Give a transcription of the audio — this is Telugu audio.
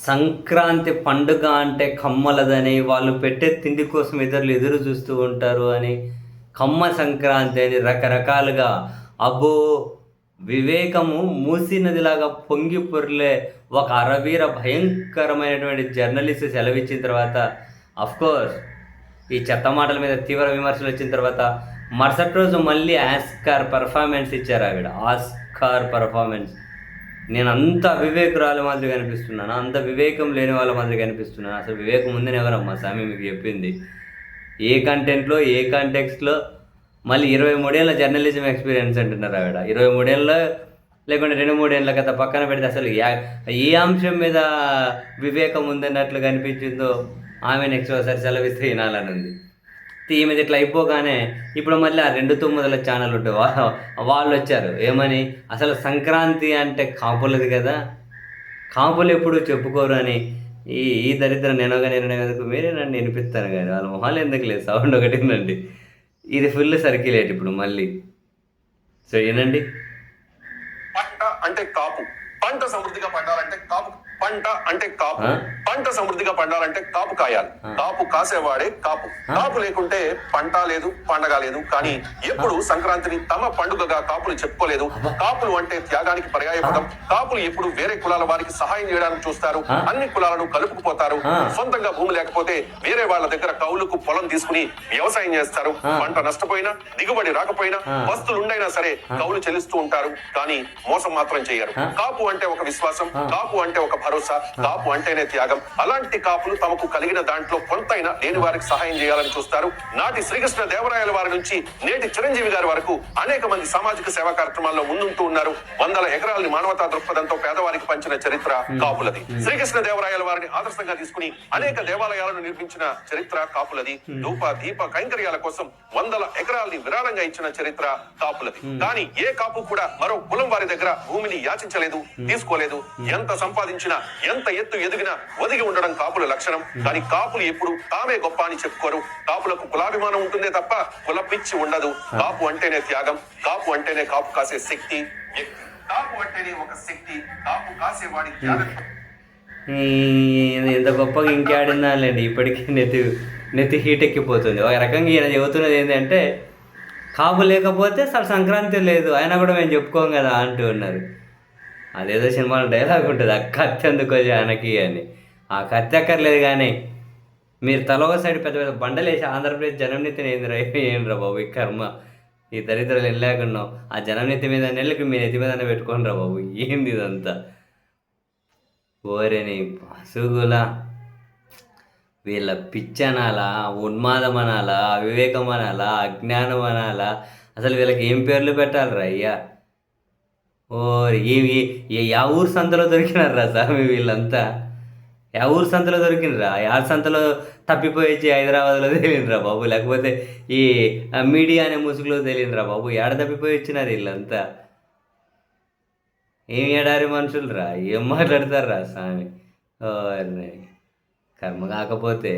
సంక్రాంతి పండుగ అంటే కమ్మలదని, వాళ్ళు పెట్టే తిండి కోసం ఇతరులు ఎదురు చూస్తూ ఉంటారు అని, కమ్మ సంక్రాంతి అని రకరకాలుగా అబ్బో! వివేకము మూసీ నదిలాగా పొంగి పొర్లే ఒక అరవీర భయంకరమైనటువంటి జర్నలిస్ట్ సెలవిచ్చిన తర్వాత ఆఫ్‌కోర్స్ ఈ చెత్త మాటల మీద తీవ్ర విమర్శలొచ్చిన తర్వాత మరుసటి రోజు మళ్ళీ ఆస్కార్ పెర్ఫార్మన్స్ ఇచ్చారావిడ. Oscar performance. నేనంత అవివేకురాలి మాదిరిగా కనిపిస్తున్నానా? అంత వివేకం లేని వాళ్ళ మాదిరిగా కనిపిస్తున్నానా? అసలు వివేకం ఉందని ఎవరమ్మా సామి మీకు చెప్పింది? ఏ కంటెంట్‌లో, ఏ కాంటెక్స్ట్‌లో మళ్ళీ 23 ఏళ్ల జర్నలిజం ఎక్స్‌పీరియన్స్ అంటున్నారు ఆవిడ. 23 ఏళ్ళో లేకుంటే 2, 3 ఏళ్ల కథ పక్కన పెడితే అసలు ఏ అంశం మీద వివేకం ఉందన్నట్లు కనిపించిందో ఆమె నెక్స్ట్ ఒకసారి సెలవిస్తే వినాలనుంది. ఈమెది ఇట్లా అయిపోగానే ఇప్పుడు మళ్ళీ ఆ 2 తొమ్మిదిల ఛానల్ ఉంటాయి. వాళ్ళొచ్చారు. ఏమని? అసలు సంక్రాంతి అంటే కాపులది కదా! కాపులెప్పుడు చెప్పుకోరు అని. ఈ దరిద్రం నేనొక నిర్ణయం మీరే నన్ను ఇనిపిత్తారు గాని వాళ్ళ మొహాలు ఎందుకులే సౌండ్ ఒకటేనండి. ఇది ఫుల్ సర్క్యులేట్ ఇప్పుడు మళ్ళీ. సో ఇనండి. పంట అంటే కాపు. పంట సమృద్ధిగా పండాలంటే కాపు. పంట అంటే కాపు. పంట సమృద్ధిగా పండాలంటే కాపు కాయాలి. కాపు కాసేవాడే కాపు. కాపు లేకుంటే పంట లేదు, పండగ లేదు. కానీ ఎప్పుడు సంక్రాంతిని తమ పండుగగా కాపులు చెప్పుకోలేదు. కాపులు అంటే త్యాగానికి పర్యాయపదం. కాపులు ఎప్పుడు వేరే కులాల వారికి సహాయం చేయడానికి చూస్తారు. అన్ని కులాలను కలుపుకుపోతారు. సొంతంగా భూమి లేకపోతే వేరే వాళ్ళ దగ్గర కౌలుకు పొలం తీసుకుని వ్యవసాయం చేస్తారు. పంట నష్టపోయినా, దిగుబడి రాకపోయినా, వస్తులుండైనా సరే కౌలు చెల్లిస్తూ ఉంటారు. కానీ మోసం మాత్రం చేయరు. కాపు అంటే ఒక విశ్వాసం. కాపు అంటే ఒక భరోసా. కాపు అంటేనే త్యాగం. అలాంటి కాపులు తమకు కలిగిన దాంట్లో కొంతైనా లేని వారికి సహాయం చేయాలని చూస్తారు. నాటి శ్రీకృష్ణ దేవరాయల వారి నుంచి నేటి చిరంజీవి గారి వరకు అనేక మంది సామాజిక సేవా కార్యక్రమాల్లో ముందుంటూ ఉన్నారు. 100 ఎకరాలని మానవతా దృక్పథంతో పేదవారికి పంచిన చరిత్ర కాపులది. శ్రీకృష్ణ దేవరాయల వారిని ఆదర్శంగా తీసుకుని అనేక దేవాలయాలను నిర్మించిన చరిత్ర కాపులది. ధూప దీప కైంకర్యాల కోసం 100 ఎకరాల్ని విరాళంగా ఇచ్చిన చరిత్ర కాపులది. కానీ ఏ కాపు కూడా మరో కులం వారి దగ్గర భూమిని యాచించలేదు, తీసుకోలేదు. ఎంత సంపాదించినా, ఎంత ఎత్తు ఎదిగినా ఒదిగి ఉండడం కాపుల లక్షణం. కానీ కాపులు ఎప్పుడు తామే గొప్ప అని చెప్పుకోరు. కాపులకు కులాభిమానం ఉంటుందే తప్ప కుల పిచ్చి ఉండదు. కాపు అంటేనే త్యాగం. కాపు అంటేనే కాపు కాసే శక్తి. కాపు అంటేనే ఒక శక్తి. కాపు కాసేవాడి త్యాగం. ఎంత గొప్పగా ఇంకాడినాలండి. ఇప్పటికీ నెత్తి హీట్ ఎక్కిపోతుంది. ఒక రకంగా ఈయన చెబుతున్నది ఏంటంటే కాపు లేకపోతే అసలు సంక్రాంతి లేదు, అయినా కూడా మేము చెప్పుకోం కదా అంటూ ఉన్నారు. అదేదో సినిమాలో డైలాగ్ ఉంటుంది, ఆ కత్తి ఎందుకో జానకి అని. ఆ కత్తి అక్కర్లేదు కానీ మీరు తల ఒక సైడ్ పెద్ద పెద్ద బండలు వేసి ఆంధ్రప్రదేశ్ జనంనెత్తిన ఏంద్రా బాబు ఈ కర్మ. ఈ దరిద్రాలు వెళ్ళాకున్నాం. ఆ జనంనెత్తి మీద నెలకి మీ నెత్తి మీదనే పెట్టుకోండి రా బాబు. ఏంది ఇదంతా? ఓరేని పసుగుల వీళ్ళ పిచ్చనాలా, ఉన్మాదం అనాలా, అవివేకం అనాలా, అజ్ఞానం అనాలా, అసలు వీళ్ళకి ఏం పేర్లు పెట్టాలిరా అయ్యా? యా ఊరు సంతలో దొరికినారా స్వామి వీళ్ళంతా? యా ఊరు సంతలో దొరికినరా? యా సంతలో తప్పిపోయి హైదరాబాద్లో తేలినరా బాబు? లేకపోతే ఈ మీడియా అనే ముసుగులో తేలినరా బాబు? ఏడ తప్పిపోయి వచ్చినారు వీళ్ళంతా? ఏం ఏడారి మనుషులరా? ఏం మాట్లాడతారా స్వామి? కర్మ కాకపోతే